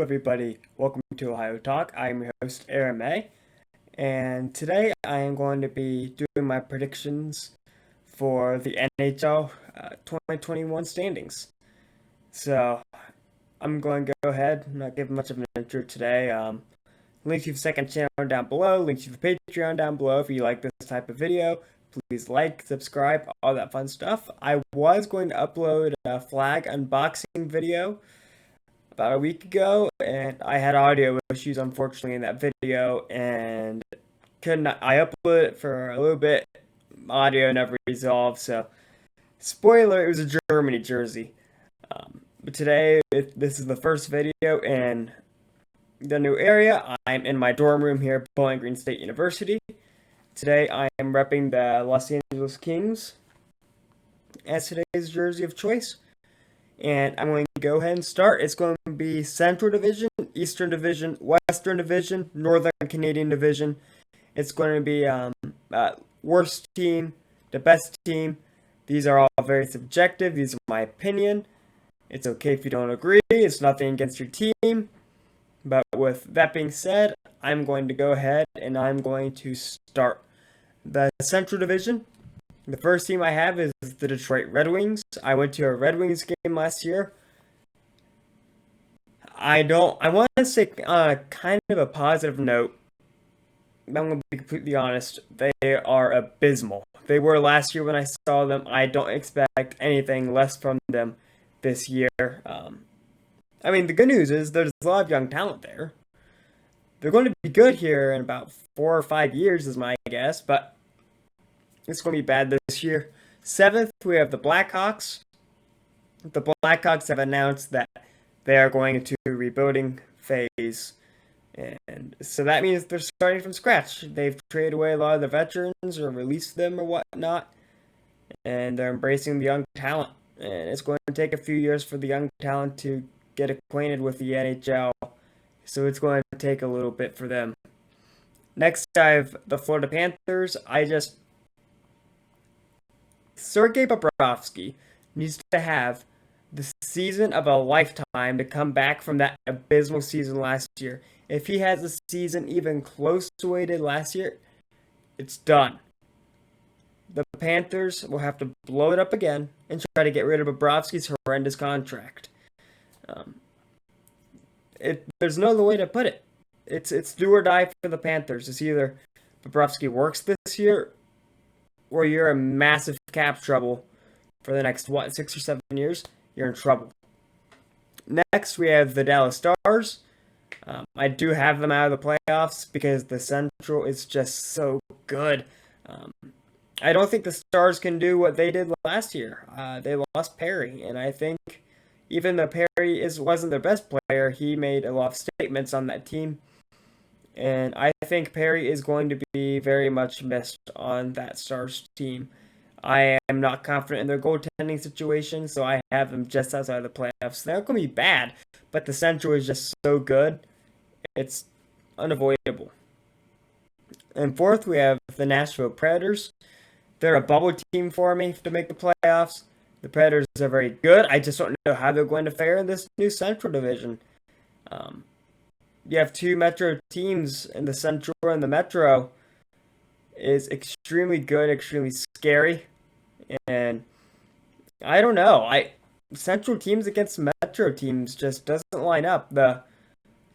everybody. Welcome to Ohio Talk. I'm your host, Aaron May, and today I am going to be doing my predictions for the NHL 2021 standings. So, I'm going to go ahead and not give much of an intro today. Link to the second channel down below, link to the Patreon down below if you like this type of video. Please like, subscribe, all that fun stuff. I was going to upload a flag unboxing video about a week ago, and I had audio issues unfortunately in that video, and I uploaded it for a little bit, audio never resolved, so spoiler, it was a Germany jersey. But today, this is the first video in the new area. I'm in my dorm room here at Bowling Green State University. Today I am repping the Los Angeles Kings as today's jersey of choice. And I'm going to go ahead and start. It's going to be Central Division, Eastern Division, Western Division, Northern Canadian Division. It's going to be worst team, the best team. These are all very subjective. These are my opinion. It's okay if you don't agree. It's nothing against your team. But with that being said, I'm going to go ahead and I'm going to start. The Central Division. The first team I have is the Detroit Red Wings. I went to a Red Wings game last year. I want to say on a kind of a positive note, I'm going to be completely honest, they are abysmal. They were last year when I saw them. I don't expect anything less from them this year. The good news is there's a lot of young talent there. They're going to be good here in about 4 or 5 years is my guess, but it's going to be bad this year. 7th, we have the Blackhawks. The Blackhawks have announced that they are going into a rebuilding phase. And so that means they're starting from scratch. They've traded away a lot of the veterans or released them or whatnot. And they're embracing the young talent. And it's going to take a few years for the young talent to get acquainted with the NHL. So it's going to take a little bit for them. Next, I have the Florida Panthers. Sergei Bobrovsky needs to have the season of a lifetime to come back from that abysmal season last year. If he has a season even close to what he did last year, it's done. The Panthers will have to blow it up again and try to get rid of Bobrovsky's horrendous contract. There's no other way to put it. It's do or die for the Panthers. It's either Bobrovsky works this year, or you're in massive cap trouble for the next 6 or 7 years. You're in trouble. Next, we have the Dallas Stars. I do have them out of the playoffs because the Central is just so good. I don't think the Stars can do what they did last year. They lost Perry, and I think even though Perry wasn't their best player, he made a lot of statements on that team. And I think Perry is going to be very much missed on that Stars team. I am not confident in their goaltending situation, so I have them just outside the playoffs. They're not going to be bad, but the Central is just so good, it's unavoidable. And fourth, we have the Nashville Predators. They're a bubble team for me to make the playoffs. The Predators are very good. I just don't know how they're going to fare in this new Central Division. You have two Metro teams in the Central, and the Metro is extremely good, extremely scary. And I don't know. Central teams against Metro teams just doesn't line up. The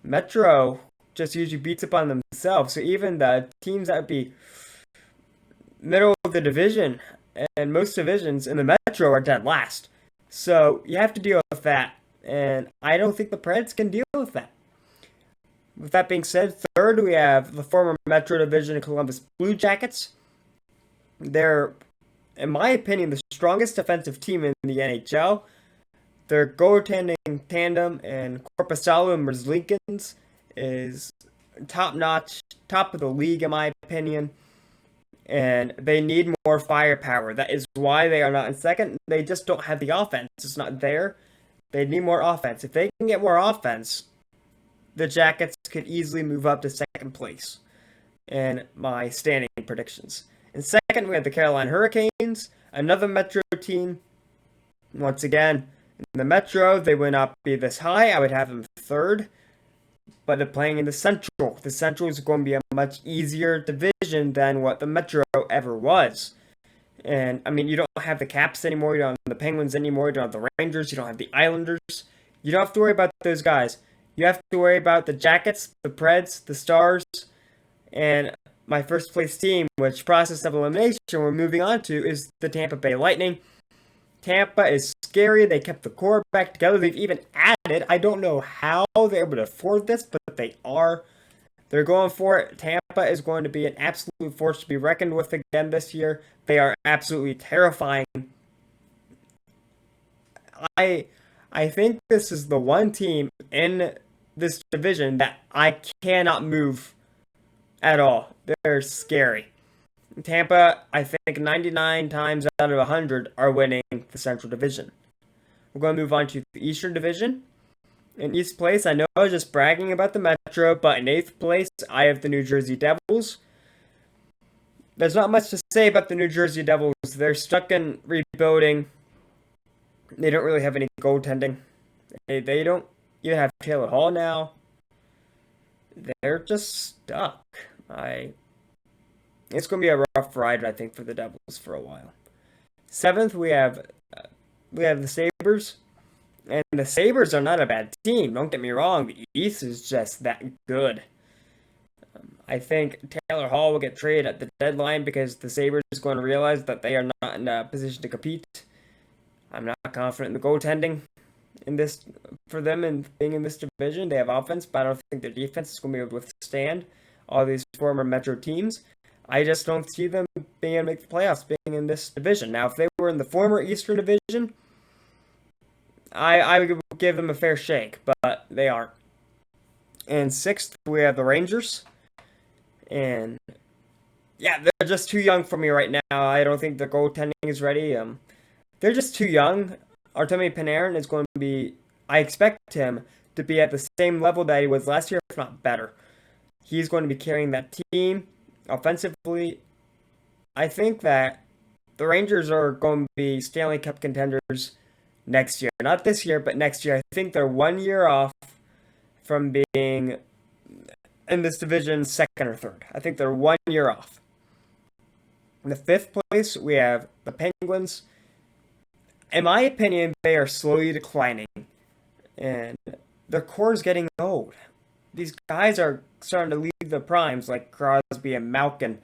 Metro just usually beats up on themselves. So even the teams that would be middle of the division, and most divisions in the Metro are dead last. So you have to deal with that. And I don't think the Preds can deal with that. With that being said, third, we have the former Metro Division Columbus Blue Jackets. They're, in my opinion, the strongest defensive team in the NHL. Their goaltending tandem and Korpisalo and Merzlikins is top-notch, top of the league, in my opinion. And they need more firepower. That is why they are not in second. They just don't have the offense. It's not there. They need more offense. If they can get more offense, the Jackets could easily move up to second place in my standing predictions. And second, we have the Carolina Hurricanes, another Metro team. Once again, in the Metro, they would not be this high. I would have them third. but they're playing in the Central. The Central is going to be a much easier division than what the Metro ever was. And, I mean, you don't have the Caps anymore, you don't have the Penguins anymore, you don't have the Rangers, you don't have the Islanders. You don't have to worry about those guys. You have to worry about the Jackets, the Preds, the Stars, and my first place team, which process of elimination we're moving on to, is the Tampa Bay Lightning. Tampa is scary. They kept the core back together. They've even added. I don't know how they're able to afford this, but they are. They're going for it. Tampa is going to be an absolute force to be reckoned with again this year. They are absolutely terrifying. I think this is the one team in this division that I cannot move at all. They're scary. Tampa, I think 99 times out of 100 are winning the Central Division. We're going to move on to the Eastern Division. In East Place, I know I was just bragging about the Metro, but in 8th place, I have the New Jersey Devils. There's not much to say about the New Jersey Devils. They're stuck in rebuilding. They don't really have any goaltending. They don't even have Taylor Hall now. They're just stuck. It's going to be a rough ride, I think, for the Devils for a while. 7th, we have the Sabres. And the Sabres are not a bad team. Don't get me wrong. The East is just that good. I think Taylor Hall will get traded at the deadline because the Sabres is going to realize that they are not in a position to compete. I'm not confident in the goaltending in this for them and being in this division. They have offense, but I don't think their defense is going to be able to withstand all these former Metro teams. I just don't see them being able to make the playoffs being in this division. Now, if they were in the former Eastern Division, I would give them a fair shake, but they aren't. And 6th, we have the Rangers. And, yeah, they're just too young for me right now. I don't think their goaltending is ready. They're just too young. Artemi Panarin is going to be... I expect him to be at the same level that he was last year, if not better. He's going to be carrying that team offensively. I think that the Rangers are going to be Stanley Cup contenders next year. Not this year, but next year. I think they're 1 year off from being in this division second or third. I think they're 1 year off. In the 5th place, we have the Penguins. In my opinion, they are slowly declining. And their core is getting old. These guys are starting to leave their primes, like Crosby and Malkin.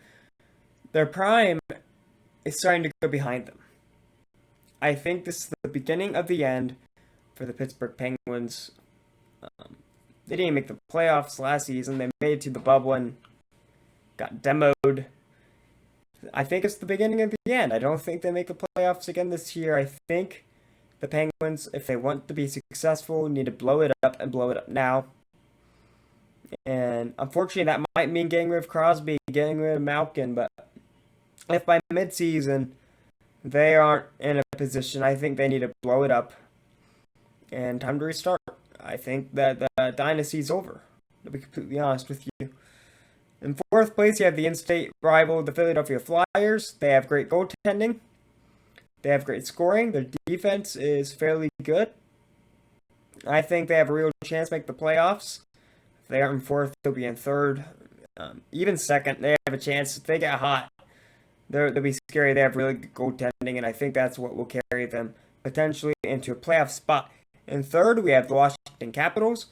Their prime is starting to go behind them. I think this is the beginning of the end for the Pittsburgh Penguins. They didn't make the playoffs last season. They made it to the bubble and got demoed. I think it's the beginning of the end. I don't think they make the playoffs again this year. I think the Penguins, if they want to be successful, need to blow it up and blow it up now. And unfortunately, that might mean getting rid of Crosby, getting rid of Malkin. But if by midseason they aren't in a position, I think they need to blow it up and time to restart. I think that the dynasty's over, to be completely honest with you. In 4th place, you have the in-state rival, the Philadelphia Flyers. They have great goaltending. They have great scoring. Their defense is fairly good. I think they have a real chance to make the playoffs. If they aren't in 4th, they'll be in 3rd. Even 2nd, they have a chance. If they get hot, they'll be scary. They have really good goaltending, and I think that's what will carry them potentially into a playoff spot. In 3rd, we have the Washington Capitals.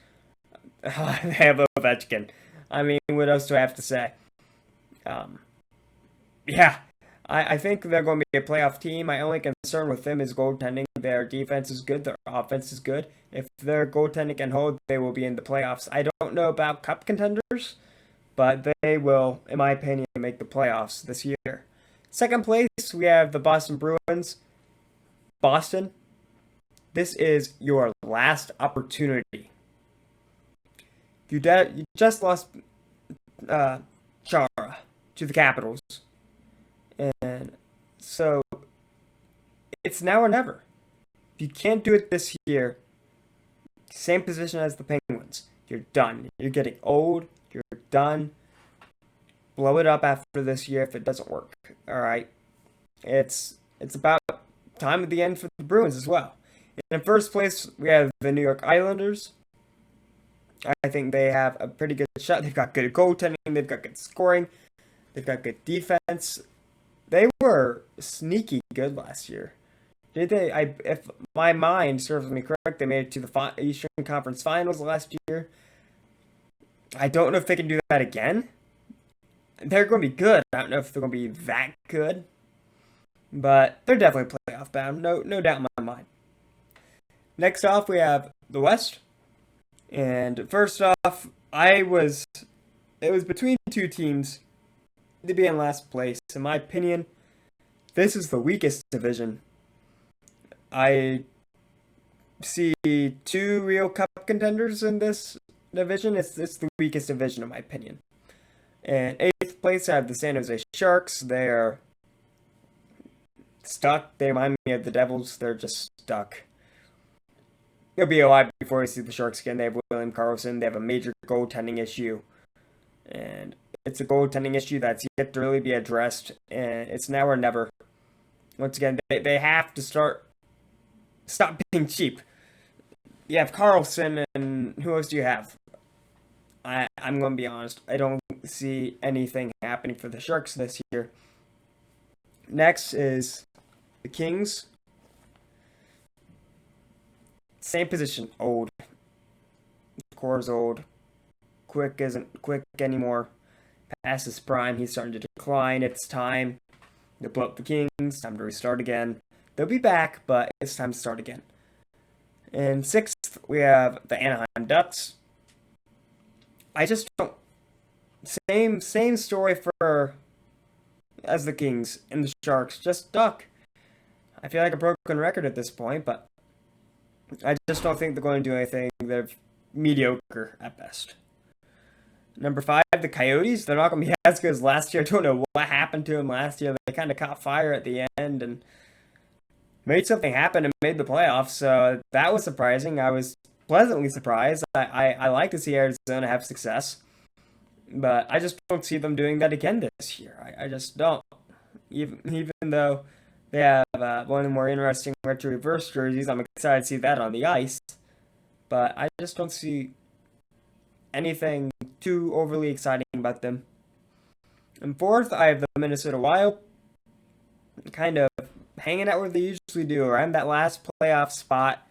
They have Ovechkin. I mean, what else do I have to say? I think they're going to be a playoff team. My only concern with them is goaltending. Their defense is good. Their offense is good. If their goaltending can hold, they will be in the playoffs. I don't know about cup contenders, but they will, in my opinion, make the playoffs this year. 2nd place, we have the Boston Bruins. Boston, this is your last opportunity. You just lost Chara to the Capitals. And so it's now or never. If you can't do it this year, same position as the Penguins. You're done. You're getting old. You're done. Blow it up after this year if it doesn't work. All right. It's about time at the end for the Bruins as well. In 1st place, we have the New York Islanders. I think they have a pretty good shot. They've got good goaltending. They've got good scoring. They've got good defense. They were sneaky good last year. Did they? If my mind serves me correct, they made it to the Eastern Conference Finals last year. I don't know if they can do that again. They're going to be good. I don't know if they're going to be that good, but they're definitely playoff bound. No doubt in my mind. Next off, we have the West. And first off, it was between two teams to be in last place. In my opinion, this is the weakest division. I see two real cup contenders in this division. It's the weakest division, in my opinion. And eighth place, I have the San Jose Sharks. They're stuck. They remind me of the Devils. They're just stuck. It'll be a while before we see the Sharks again. They have William Karlsson. They have a major goaltending issue. And it's a goaltending issue that's yet to really be addressed. And it's now or never. Once again, they have to stop being cheap. You have Karlsson, and who else do you have? I'm going to be honest. I don't see anything happening for the Sharks this year. Next is the Kings. Same position. Old. Core's old. Quick isn't quick anymore. Past his prime. He's starting to decline. It's time to blow up the Kings. Time to restart again. They'll be back, but it's time to start again. And sixth, we have the Anaheim Ducks. I just don't. Same story for as the Kings and the Sharks. Just duck. I feel like a broken record at this point, but I just don't think they're going to do anything. They're mediocre at best. Number 5, the Coyotes. They're not going to be as good as last year. I don't know what happened to them last year. They kind of caught fire at the end and made something happen and made the playoffs. So that was surprising. I was pleasantly surprised. I like to see Arizona have success. But I just don't see them doing that again this year. I just don't. Even though they have one of the more interesting retro reverse jerseys, I'm excited to see that on the ice. But I just don't see anything too overly exciting about them. And fourth, I have the Minnesota Wild. Kind of hanging out where they usually do, around that last playoff spot.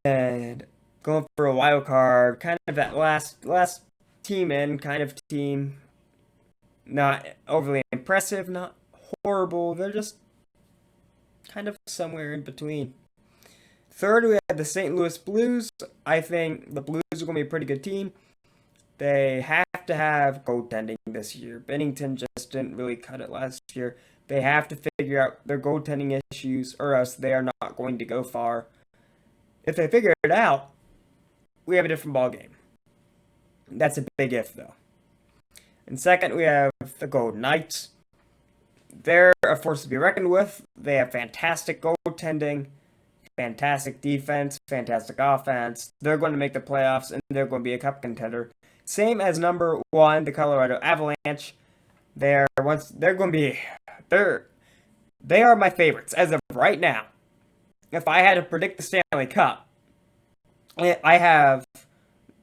And going for a wild card. Kind of that last team in kind of team. Not overly impressive, not horrible. They're just kind of somewhere in between. Third, we have the St. Louis Blues. I think the Blues are going to be a pretty good team. They have to have goaltending this year. Bennington just didn't really cut it last year. They have to figure out their goaltending issues, or else they are not going to go far. If they figure it out, we have a different ballgame. That's a big if, though. And second, we have the Golden Knights. They're a force to be reckoned with. They have fantastic goaltending, fantastic defense, fantastic offense. They're going to make the playoffs, and they're going to be a cup contender. Same as number 1, the Colorado Avalanche. They are my favorites as of right now. If I had to predict the Stanley Cup, I have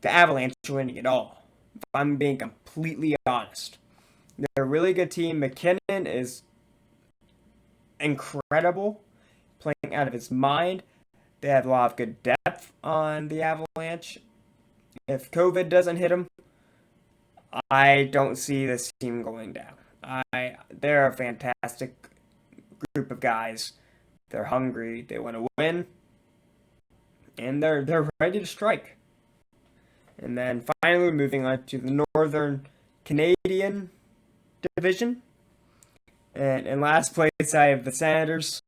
the Avalanche winning it all. If I'm being completely honest. They're a really good team. McKinnon is incredible, playing out of his mind. They have a lot of good depth on the Avalanche. If COVID doesn't hit them, I don't see this team going down. They're a fantastic group of guys. They're hungry. They want to win, and they're ready to strike. And then finally, moving on to the Northern Canadian division. And in last place, I have the Senators.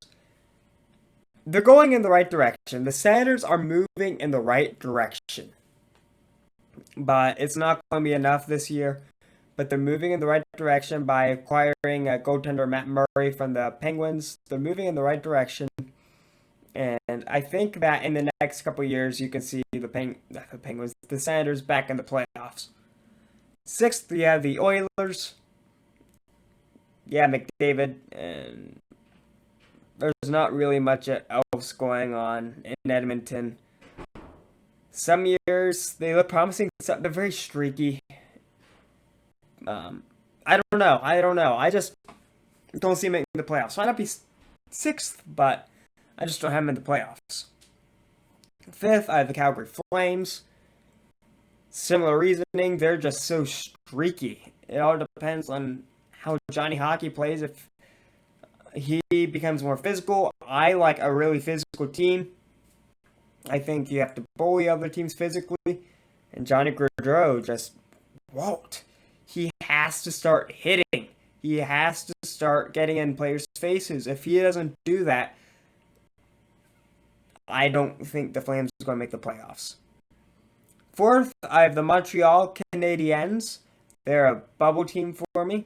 They're going in the right direction. The Senators are moving in the right direction. But it's not going to be enough this year. But they're moving in the right direction by acquiring a goaltender Matt Murray from the Penguins. They're moving in the right direction. And I think that in the next couple of years, you can see the Senators back in the playoffs. Sixth, we have the Oilers. Yeah, McDavid. And there's not really much else going on in Edmonton. Some years they look promising. They're very streaky. I don't know. I just don't see them making the playoffs. Might not be sixth, but I just don't have them in the playoffs. Fifth, I have the Calgary Flames. Similar reasoning. They're just so streaky. It all depends on how Johnny Hockey plays. If he becomes more physical, I like a really physical team. I think you have to bully other teams physically. And Johnny Gaudreau just won't. He has to start hitting. He has to start getting in players' faces. If he doesn't do that, I don't think the Flames are going to make the playoffs. Fourth, I have the Montreal Canadiens. They're a bubble team for me.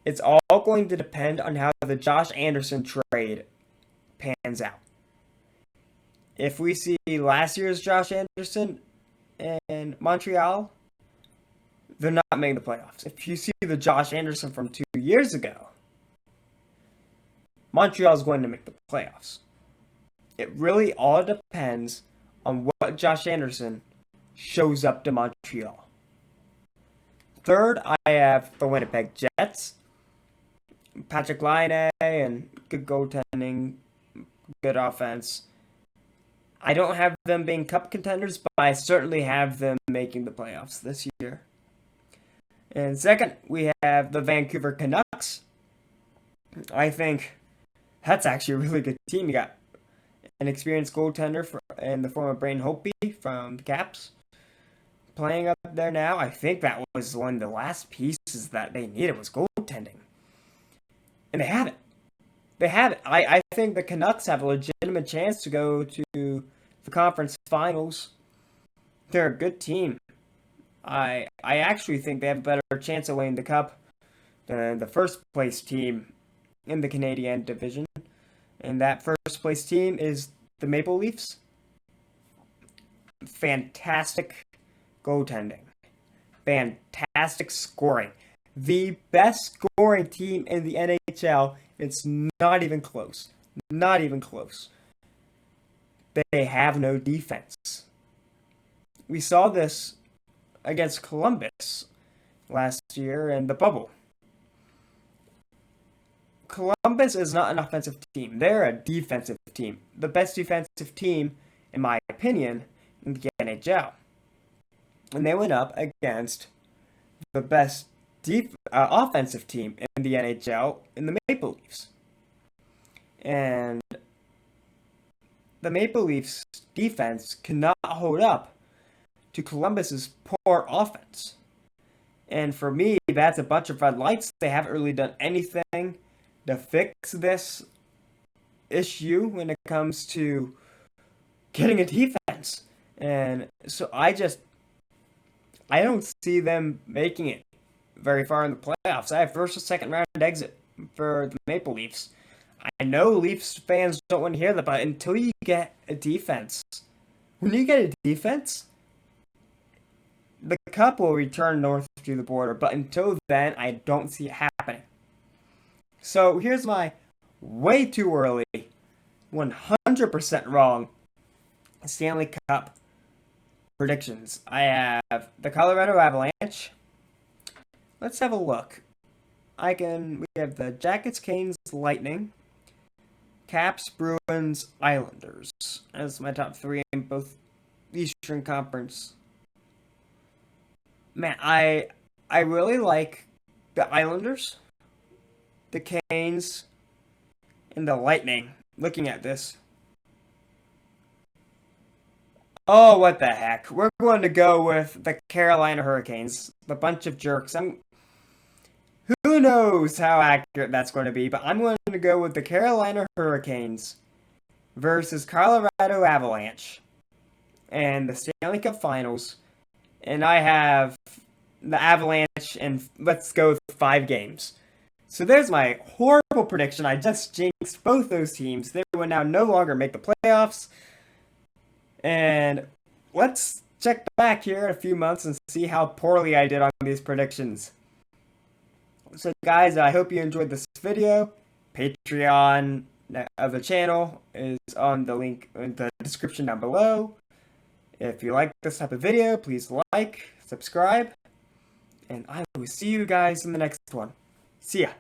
It's all going to depend on how the Josh Anderson trade pans out. If we see last year's Josh Anderson in Montreal, they're not making the playoffs. If you see the Josh Anderson from 2 years ago, Montreal is going to make the playoffs. It really all depends on what Josh Anderson shows up to Montreal. Third, I have the Winnipeg Jets. Patrick Laine and good goaltending, good offense. I don't have them being cup contenders, but I certainly have them making the playoffs this year. And second, we have the Vancouver Canucks. I think that's actually a really good team. You got an experienced goaltender in the form of Braden Holtby from the Caps playing up there now. I think that was one of the last pieces that they needed was goaltending. And they have it. They have it. I think the Canucks have a legitimate chance to go to the conference finals. They're a good team. I actually think they have a better chance of winning the cup than the first place team in the Canadian division. And that first place team is the Maple Leafs. Fantastic goaltending. Fantastic scoring. The best scoring team in the NHL. It's not even close. Not even close. They have no defense. We saw this against Columbus last year in the bubble. Columbus is not an offensive team. They're a defensive team. The best defensive team, in my opinion, in the NHL. And they went up against the best offensive team in the NHL in the Maple Leafs. And the Maple Leafs defense cannot hold up to Columbus's poor offense. And for me, that's a bunch of red lights. They haven't really done anything to fix this issue when it comes to getting a defense. And so I don't see them making it very far in the playoffs. I have first or second round exit for the Maple Leafs. I know Leafs fans don't want to hear that, but until you get a defense, when you get a defense, the cup will return north to the border. But until then, I don't see it happening. So here's my way too early, 100% wrong Stanley Cup predictions. I have the Colorado Avalanche. Let's have a look. We have the Jackets, Canes, Lightning, Caps, Bruins, Islanders as my top three in both Eastern Conference. Man, I really like the Islanders, the Canes, and the Lightning. Looking at this. Oh, what the heck. We're going to go with the Carolina Hurricanes. The bunch of jerks. Who knows how accurate that's going to be, but I'm going to go with the Carolina Hurricanes versus Colorado Avalanche and the Stanley Cup Finals. And I have the Avalanche, and let's go with 5 games. So there's my horrible prediction. I just jinxed both those teams. They will now no longer make the playoffs. And let's check back here in a few months and see how poorly I did on these predictions. So guys, I hope you enjoyed this video. Patreon, of the channel is on the link in the description down below. If you like this type of video, please like, subscribe, and I will see you guys in the next one. See ya!